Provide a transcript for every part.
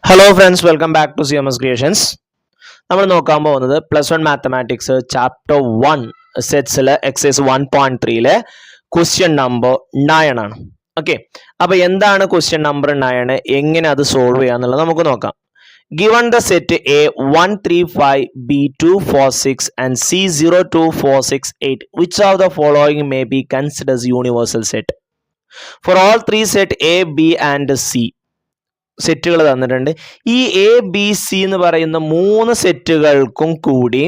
Hello friends, welcome back to CMS Creations. നമ്മൾ നോക്കാൻ പോകുന്നത് +1 മാത്തമാറ്റിക്സ് ചാപ്റ്റർ 1 സെറ്റ്സിലെ എക്സസൈസ് 1.3ലെ ക്വസ്റ്റ്യൻ നമ്പർ 9 ആണ്. ഓക്കെ, അപ്പോൾ എന്താണ് ക്വസ്റ്റ്യൻ നമ്പർ 9, എങ്ങനെ അത് സോൾവ് ചെയ്യാന്നുള്ളത് നമുക്ക് നോക്കാം. Given the set A 1 3 5 B 2 4 6 and C 0 2 4 6 8, which of the following may be considered as universal set? For all three set A, B and C സെറ്റുകൾ തന്നിട്ടുണ്ട്. ഈ എ ബി സി എന്ന് പറയുന്ന മൂന്ന് സെറ്റുകൾക്കും കൂടി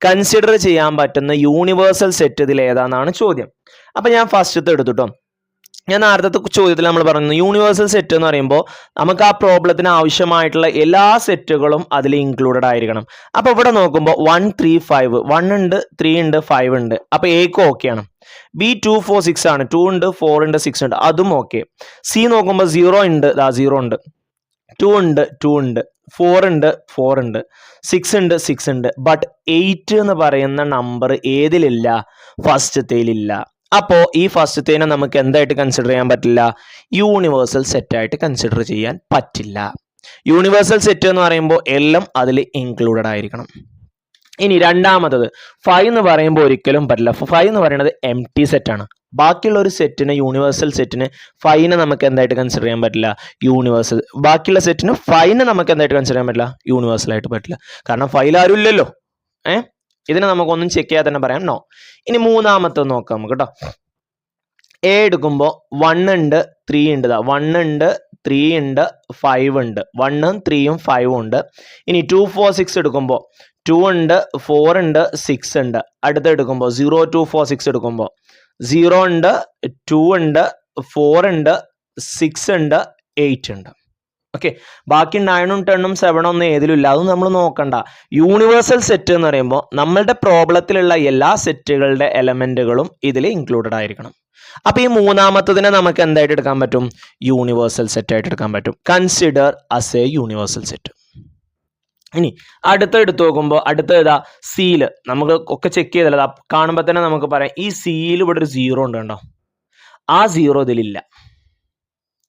കൺസിഡർ ചെയ്യാൻ പറ്റുന്ന യൂണിവേഴ്സൽ സെറ്റ് ഇതിൽ ഏതാണെന്നാണ് ചോദ്യം. അപ്പം ഞാൻ ഫസ്റ്റത്തെ എടുത്തുട്ടോ. ഞാൻ നേരത്തെ ചോദ്യത്തിൽ നമ്മൾ പറഞ്ഞു യൂണിവേഴ്സൽ സെറ്റ് എന്ന് പറയുമ്പോൾ നമുക്ക് ആ പ്രോബ്ലത്തിന് ആവശ്യമായിട്ടുള്ള എല്ലാ സെറ്റുകളും അതിൽ ഇൻക്ലൂഡഡ് ആയിരിക്കണം. അപ്പോൾ ഇവിടെ നോക്കുമ്പോൾ 1 3 5 1 ഉണ്ട്, 3 ഉണ്ട്, 5 ഉണ്ട്. അപ്പോൾ എക്ക് ഓക്കെയാണ്. ബി 2 4 6 ആണ്, 2 ഉണ്ട്, 4 ഉണ്ട്, 6 ഉണ്ട്, അതും ഓക്കെ. സി നോക്കുമ്പോൾ 0 ഉണ്ട്, 0 ഉണ്ട്, 2 ഉണ്ട്, 2 ഉണ്ട്, 4 ഉണ്ട്, 4 ഉണ്ട്, 6 ഉണ്ട്, 6 ഉണ്ട്. ബട്ട് 8 എന്ന് പറയുന്ന നമ്പർ ഏതിലില്ല? ഫസ്റ്റത്തേലില്ല. അപ്പോൾ ഈ ഫസ്റ്റത്തേനെ നമുക്ക് എന്തായിട്ട് കൺസിഡർ ചെയ്യാൻ പറ്റില്ല? യൂണിവേഴ്സൽ സെറ്റായിട്ട് കൺസിഡർ ചെയ്യാൻ പറ്റില്ല. യൂണിവേഴ്സൽ സെറ്റ് എന്ന് പറയുമ്പോൾ എല്ലാം അതിൽ ഇൻക്ലൂഡഡ് ആയിരിക്കണം. ഇനി രണ്ടാമത്തത് 5 എന്ന് പറയുമ്പോൾ ഒരിക്കലും പറ്റില്ല. 5 എന്ന് പറയുന്നത് എം ടി സെറ്റാണ്. ബാക്കിയുള്ള ഒരു സെറ്റിന്, യൂണിവേഴ്സൽ സെറ്റിന് 5നെ നമുക്ക് എന്തായിട്ട് കൺസിഡർ ചെയ്യാൻ പറ്റില്ല? യൂണിവേഴ്സൽ. ബാക്കിയുള്ള സെറ്റിന് 5നെ നമുക്ക് എന്തായിട്ട് കൺസിഡർ ചെയ്യാൻ പറ്റില്ല? യൂണിവേഴ്സൽ ആയിട്ട് പറ്റില്ല. കാരണം 5 ആരും ഇല്ലല്ലോ. ഇതിനെ നമുക്കൊന്നും ചെക്ക് ചെയ്യാതെ തന്നെ പറയാം നോ. ഇനി മൂന്നാമത്തെ നോക്കാം നമുക്ക് കേട്ടോ. എ എടുക്കുമ്പോൾ 1 ഉണ്ട്, 3 ഉണ്ട്, 1 ഉണ്ട്, 3 ഉണ്ട്, 5 ഉണ്ട്, 1ഉം 3ഉം 5ഉം ഉണ്ട്. ഇനി 2 4 6 എടുക്കുമ്പോൾ 2 ഉണ്ട്, 4 ഉണ്ട്, 6 ഉണ്ട്. അടുത്ത് എടുക്കുമ്പോൾ 0 2 4 6 എടുക്കുമ്പോൾ 0 ഉണ്ട്, 2 ഉണ്ട്, 4 ഉണ്ട്, 6 ഉണ്ട്, 8 ഉണ്ട്. ഓക്കെ, ബാക്കി 9ഉം 10ഉം 7ഉം ഒന്നും ഏതിലും ഇല്ല. അതും നമ്മൾ നോക്കണ്ട. യൂണിവേഴ്സൽ സെറ്റ് എന്ന് പറയുമ്പോൾ നമ്മളുടെ പ്രോബ്ലത്തിലുള്ള എല്ലാ സെറ്റുകളുടെ എലമെന്റുകളും ഇതിൽ ഇൻക്ലൂഡഡ് ആയിരിക്കണം. അപ്പോൾ ഈ മൂന്നാമത്തതിനെ നമുക്ക് എന്തായിട്ട് എടുക്കാൻ പറ്റും? യൂണിവേഴ്സൽ സെറ്റ് ആയിട്ട് എടുക്കാൻ പറ്റും. Consider as A universal set. ഇനി അടുത്ത എടുത്തു നോക്കുമ്പോൾ അടുത്ത ഏതാ? സീല്. നമുക്ക് ഒക്കെ ചെക്ക് ചെയ്തല്ലോ, കാണുമ്പോൾ തന്നെ നമുക്ക് പറയാം ഈ സീൽ ഇവിടെ ഒരു 0 ഉണ്ട് കണ്ടോ. ആ 0 ഇതിലില്ല.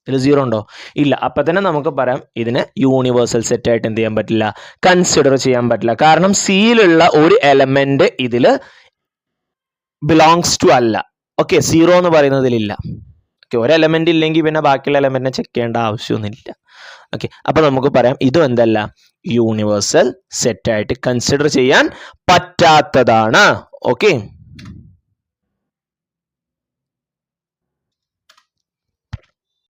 ഇതിൽ 0 ഉണ്ടോ? ഇല്ല. അപ്പം തന്നെ നമുക്ക് പറയാം ഇതിനെ യൂണിവേഴ്സൽ സെറ്റ് ആയിട്ട് എന്ത് ചെയ്യാൻ പറ്റില്ല? കൺസിഡർ ചെയ്യാൻ പറ്റില്ല. കാരണം സീലുള്ള ഒരു എലമെന്റ് ഇതിൽ ബിലോങ്സ് ടു അല്ല. ഓക്കെ, 0 എന്ന് പറയുന്നതിലില്ല. ഓക്കെ, ഒരു എലമെന്റ് ഇല്ലെങ്കിൽ പിന്നെ ബാക്കിയുള്ള എലമെന്റിനെ ചെക്ക് ചെയ്യേണ്ട ആവശ്യമൊന്നുമില്ല. ഓക്കെ, അപ്പൊ നമുക്ക് പറയാം ഇതും എന്തല്ല? യൂണിവേഴ്സൽ സെറ്റ് ആയിട്ട് കൺസിഡർ ചെയ്യാൻ പറ്റാത്തതാണ്. ഓക്കെ.